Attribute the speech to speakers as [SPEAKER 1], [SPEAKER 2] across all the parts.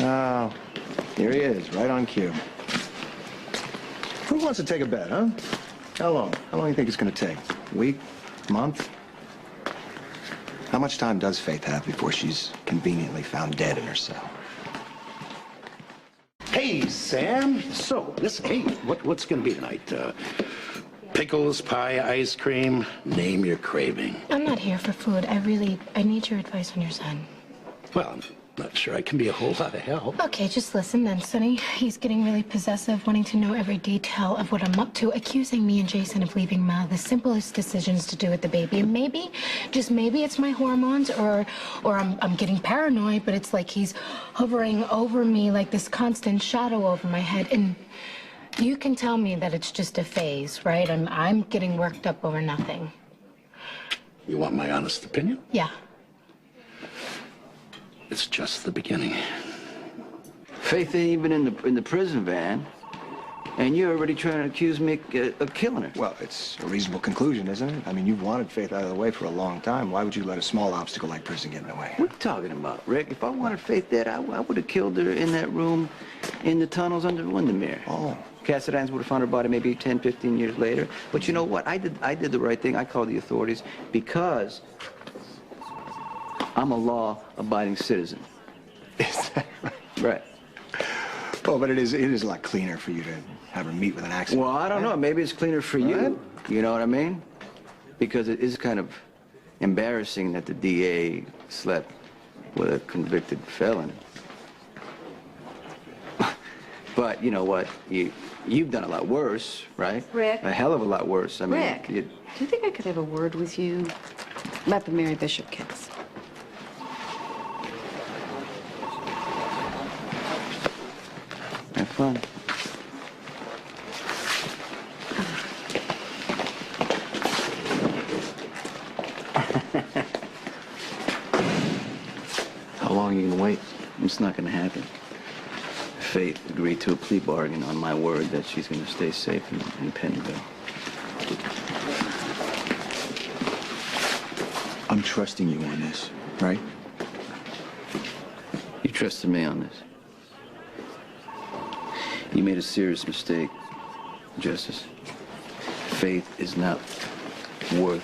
[SPEAKER 1] Oh, here he is, right on cue. Who wants to take a bet, huh? How long? How long do you think it's going to take? A week? Month? How much time does Faith have before she's conveniently found dead in her cell?
[SPEAKER 2] Hey, Sam. So, listen, hey, what's going to be tonight? Pickles, pie, ice cream, name your craving.
[SPEAKER 3] I'm not here for food. I need your advice on your son.
[SPEAKER 2] Well, I'm not sure I can be a whole lot of help.
[SPEAKER 3] Okay, just listen then, Sonny. He's getting really possessive, wanting to know every detail of what I'm up to, accusing me and Jason of leaving Ma the simplest decisions to do with the baby. And maybe, just maybe it's my hormones or I'm getting paranoid, but it's like he's hovering over me like this constant shadow over my head. And you can tell me that it's just a phase, right? I'm getting worked up over nothing.
[SPEAKER 2] You want my honest opinion?
[SPEAKER 3] Yeah.
[SPEAKER 2] It's just the beginning.
[SPEAKER 4] Faith ain't even in the prison van, and you're already trying to accuse me of killing her.
[SPEAKER 1] Well, it's a reasonable conclusion, isn't it? I mean, you've wanted Faith out of the way for a long time. Why would you let a small obstacle like prison get in the way?
[SPEAKER 4] What are you talking about, Rick? If I wanted Faith dead, I would have killed her in that room in the tunnels under Windermere.
[SPEAKER 1] Oh.
[SPEAKER 4] Cassadines would have found her body maybe 10, 15 years later. But you know what? I did the right thing. I called the authorities because I'm a law-abiding citizen.
[SPEAKER 1] Is that right?
[SPEAKER 4] Right.
[SPEAKER 1] Oh, but it is a lot cleaner for you to have her meet with an accident.
[SPEAKER 4] Well, I don't know. Maybe it's cleaner for you. You know what I mean? Because it is kind of embarrassing that the DA slept with a convicted felon. But you know what? You've done a lot worse, right?
[SPEAKER 5] Rick.
[SPEAKER 4] A hell of a lot worse. I mean,
[SPEAKER 5] Rick, do you think I could have a word with you about the Mary Bishop case?
[SPEAKER 4] Have fun. How long are you gonna wait? It's not gonna happen. Faith agreed to a plea bargain on my word that she's gonna stay safe in Pennyville.
[SPEAKER 6] I'm trusting you on this, right?
[SPEAKER 4] You trusted me on this. You made a serious mistake, Justice. Faith is not worth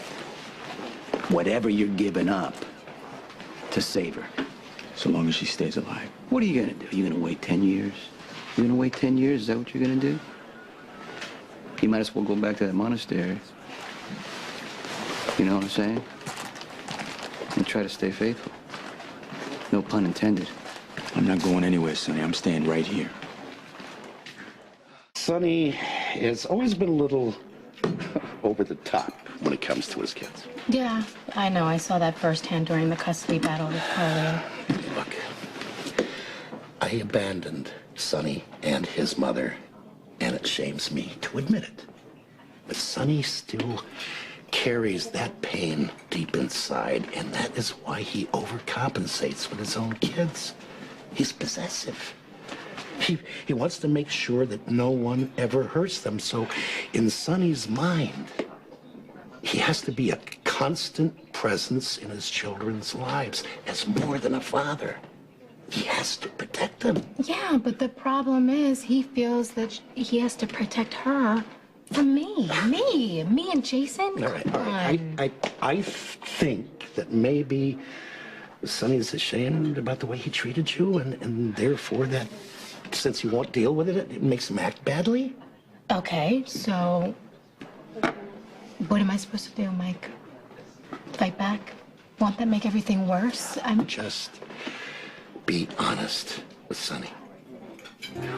[SPEAKER 4] whatever you're giving up to save her.
[SPEAKER 6] So long as she stays alive.
[SPEAKER 4] What are you gonna do? You gonna wait 10 years? You gonna wait 10 years? Is that what you're gonna do? You might as well go back to that monastery. You know what I'm saying? And try to stay faithful. No pun intended.
[SPEAKER 6] I'm not going anywhere, Sonny. I'm staying right here.
[SPEAKER 2] Sonny has always been a little over the top when it comes to his kids.
[SPEAKER 3] Yeah, I know. I saw that firsthand during the custody battle with Carly.
[SPEAKER 2] Look, I abandoned Sonny and his mother, and it shames me to admit it. But Sonny still carries that pain deep inside, and that is why he overcompensates with his own kids. He's possessive. He wants to make sure that no one ever hurts them. So in Sonny's mind, he has to be a constant presence in his children's lives as more than a father. He has to protect them.
[SPEAKER 3] Yeah, but the problem is he feels that he has to protect her from me and Jason.
[SPEAKER 2] All right. I think that maybe Sonny's ashamed about the way he treated you, and therefore that since he won't deal with it, it makes him act badly.
[SPEAKER 3] Okay, so what am I supposed to do, Mike? Fight back? Won't that make everything worse?
[SPEAKER 2] Just be honest with Sonny.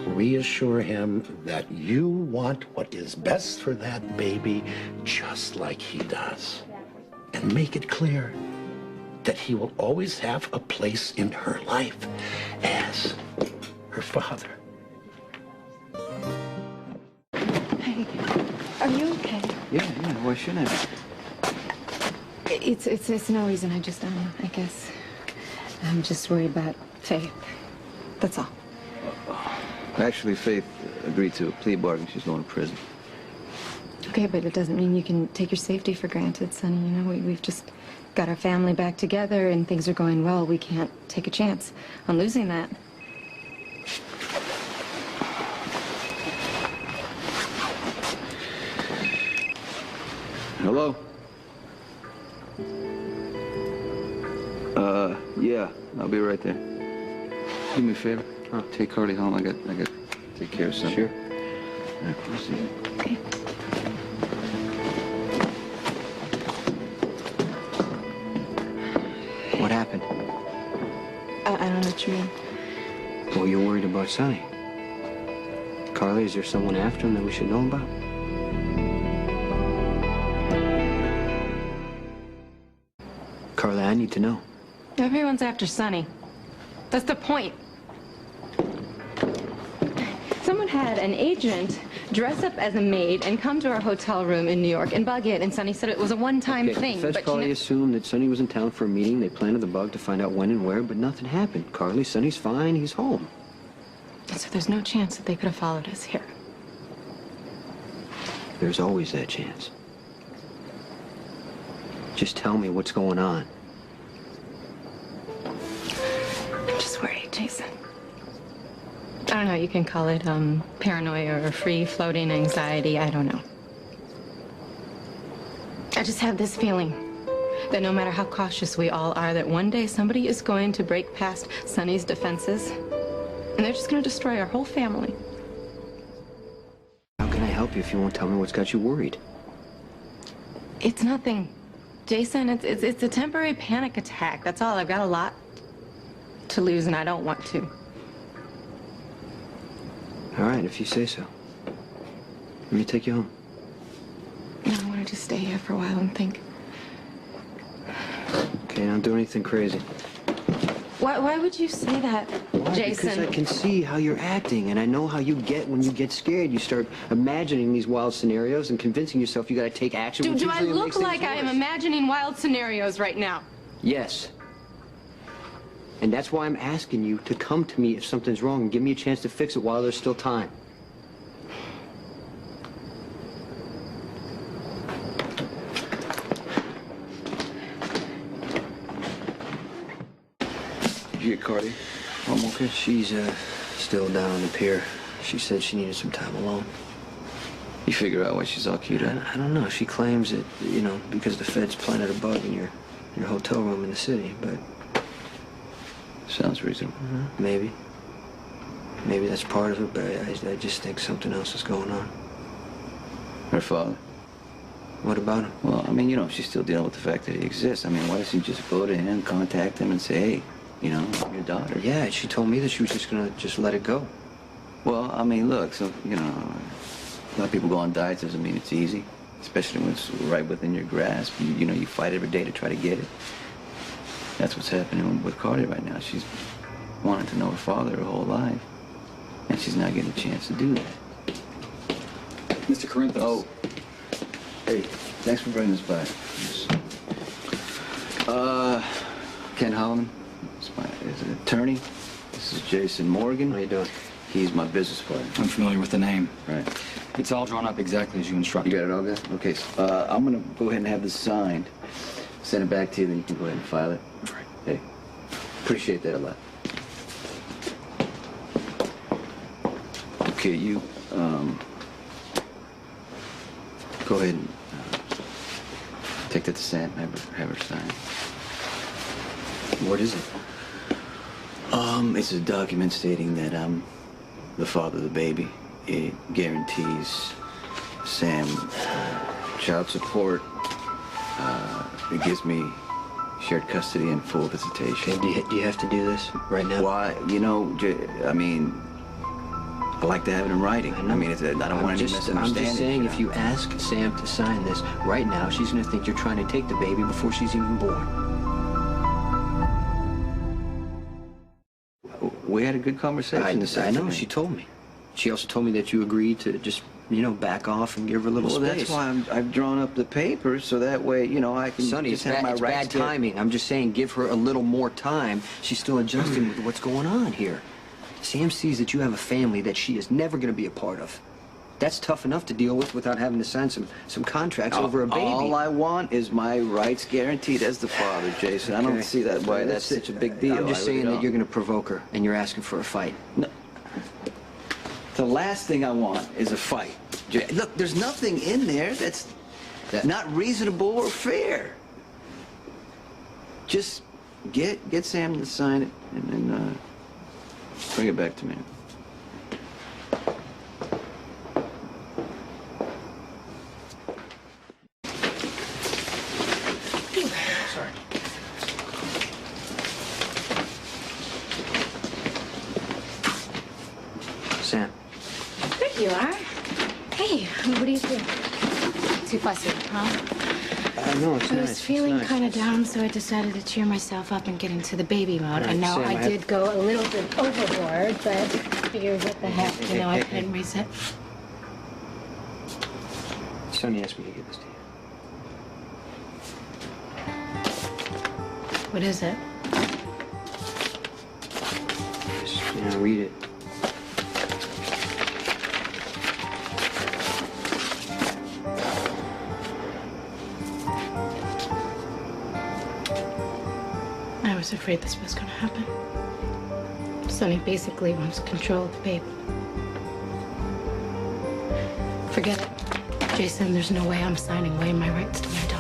[SPEAKER 2] Reassure him that you want what is best for that baby just like he does. And make it clear that he will always have a place in her life as her father.
[SPEAKER 5] Hey, are you okay?
[SPEAKER 4] Yeah, why shouldn't I be?
[SPEAKER 5] It's no reason. I guess I'm just worried about Faith. That's all.
[SPEAKER 4] Actually, Faith agreed to a plea bargain. She's going to prison.
[SPEAKER 5] Okay, but it doesn't mean you can take your safety for granted, Sonny. You know, we've just got our family back together and things are going well. We can't take a chance on losing that.
[SPEAKER 4] Hello? Yeah, I'll be right there. Do me a favor. Take Carly home. I got to take care of something. Sure. All right, we'll see you.
[SPEAKER 5] Okay.
[SPEAKER 7] What happened?
[SPEAKER 5] I don't know what you mean.
[SPEAKER 7] Well, you're worried about Sonny. Carly, is there someone after him that we should know about? Carly, I need to know.
[SPEAKER 5] Everyone's after Sonny. That's the point. Someone had an agent dress up as a maid and come to our hotel room in New York and bug it, and Sonny said it was a one-time thing.
[SPEAKER 7] The feds
[SPEAKER 5] but
[SPEAKER 7] probably assumed that Sonny was in town for a meeting. They planted the bug to find out when and where, but nothing happened. Carly, Sonny's fine. He's home.
[SPEAKER 5] So there's no chance that they could have followed us here.
[SPEAKER 7] There's always that chance. Just tell me what's going on.
[SPEAKER 5] I'm just worried, Jason. I don't know, you can call it paranoia or free-floating anxiety, I don't know. I just have this feeling that no matter how cautious we all are, that one day somebody is going to break past Sonny's defenses, and they're just going to destroy our whole family.
[SPEAKER 7] How can I help you if you won't tell me what's got you worried?
[SPEAKER 5] It's nothing, Jason. It's a temporary panic attack. That's all. I've got a lot to lose, and I don't want to.
[SPEAKER 7] All right, if you say so. Let me take you home.
[SPEAKER 5] No, I want to just stay here for a while and think.
[SPEAKER 7] Okay, don't do anything crazy.
[SPEAKER 5] Why would you say that,
[SPEAKER 7] Why?
[SPEAKER 5] Jason?
[SPEAKER 7] Because I can see how you're acting, and I know how you get when you get scared. You start imagining these wild scenarios and convincing yourself you got to take action. which
[SPEAKER 5] Do I
[SPEAKER 7] usually
[SPEAKER 5] look
[SPEAKER 7] makes things
[SPEAKER 5] like I am
[SPEAKER 7] worse.
[SPEAKER 5] imagining wild scenarios right now?
[SPEAKER 7] Yes. And that's why I'm asking you to come to me if something's wrong and give me a chance to fix it while there's still time.
[SPEAKER 4] Did you get Carly?
[SPEAKER 7] I'm okay. She's still down on the pier. She said she needed some time alone.
[SPEAKER 4] You figure out why she's all cute, huh?
[SPEAKER 7] I don't know. She claims that, you know, because the feds planted a bug in your hotel room in the city, but
[SPEAKER 4] Sounds reasonable.
[SPEAKER 7] maybe. Maybe that's part of it, but I just think something else is going on.
[SPEAKER 4] Her father?
[SPEAKER 7] What about him?
[SPEAKER 4] Well, I mean, you know, if she's still dealing with the fact that he exists, I mean, why doesn't she just go to him, contact him, and say, hey, you know, I'm your daughter?
[SPEAKER 7] Yeah, she told me that she was just gonna let it go.
[SPEAKER 4] Well, I mean, look, so, you know, a lot of people go on diets doesn't mean it's easy, especially when it's right within your grasp. You know, you fight every day to try to get it. That's what's happening with Carly right now. She's wanted to know her father her whole life, and she's not getting a chance to do that.
[SPEAKER 6] Mr. Corinthos.
[SPEAKER 4] Oh, hey, thanks for bringing this by. Ken Holloman is an attorney. This is Jason Morgan.
[SPEAKER 7] How you doing?
[SPEAKER 4] He's my business partner.
[SPEAKER 6] I'm familiar with the name.
[SPEAKER 4] Right.
[SPEAKER 6] It's all drawn up exactly as you instructed.
[SPEAKER 4] You got it all good? Okay, so, I'm gonna go ahead and have this signed. Send it back to you, then you can go ahead and file it.
[SPEAKER 6] Right.
[SPEAKER 4] Hey, appreciate that a lot. Okay, you, go ahead and take that to Sam, have her sign.
[SPEAKER 7] What is it?
[SPEAKER 4] It's a document stating that I'm the father of the baby. It guarantees Sam child support. It gives me shared custody and full visitation.
[SPEAKER 7] Okay, do you have to do this right now?
[SPEAKER 4] Why? You know, I mean, I like to have it in writing. I mean, I don't want any misunderstandings.
[SPEAKER 7] I'm just saying,
[SPEAKER 4] you
[SPEAKER 7] if
[SPEAKER 4] know?
[SPEAKER 7] you ask Sam to sign this right now, she's gonna think you're trying to take the baby before she's even born.
[SPEAKER 4] We had a good conversation this
[SPEAKER 7] I know,
[SPEAKER 4] afternoon.
[SPEAKER 7] she told me. She also told me that you agreed to just, you know, back off and give her a little
[SPEAKER 4] Well,
[SPEAKER 7] space.
[SPEAKER 4] that's why I've drawn up the papers, so that way, you know, I can
[SPEAKER 7] Sonny,
[SPEAKER 4] just
[SPEAKER 7] it's
[SPEAKER 4] have my
[SPEAKER 7] bad
[SPEAKER 4] rights.
[SPEAKER 7] timing. I'm just saying, give her a little more time. She's still adjusting with what's going on here. Sam sees that you have a family that she is never going to be a part of. That's tough enough to deal with without having to sign some contracts over a baby.
[SPEAKER 4] All I want is my rights guaranteed as the father, Jason. I don't
[SPEAKER 7] Okay.
[SPEAKER 4] see that why that's such a big deal.
[SPEAKER 7] I'm just
[SPEAKER 4] I
[SPEAKER 7] saying
[SPEAKER 4] really
[SPEAKER 7] that you're going to provoke her, and you're asking for a fight.
[SPEAKER 4] No. The last thing I want is a fight. Look, there's nothing in there that's Not reasonable or fair. Just get Sam to sign it and then bring it back to me.
[SPEAKER 1] Sorry.
[SPEAKER 7] Sam.
[SPEAKER 3] There you are. Hey, what do you think? Too fussy, huh?
[SPEAKER 7] No, it's
[SPEAKER 3] I
[SPEAKER 7] nice.
[SPEAKER 3] was feeling kind of down, so I decided to cheer myself up and get into the baby mode.
[SPEAKER 7] Right,
[SPEAKER 3] I know
[SPEAKER 7] Sam,
[SPEAKER 3] I
[SPEAKER 7] I have-
[SPEAKER 3] did go a little bit overboard, but I figured what the heck, you know, I couldn't reset.
[SPEAKER 7] Sonny asked me to give this to you.
[SPEAKER 3] What is it?
[SPEAKER 7] Just, read it.
[SPEAKER 3] I was afraid this was gonna happen. Sonny basically wants control of the baby. Forget it. Jason, there's no way I'm signing away my rights to my daughter.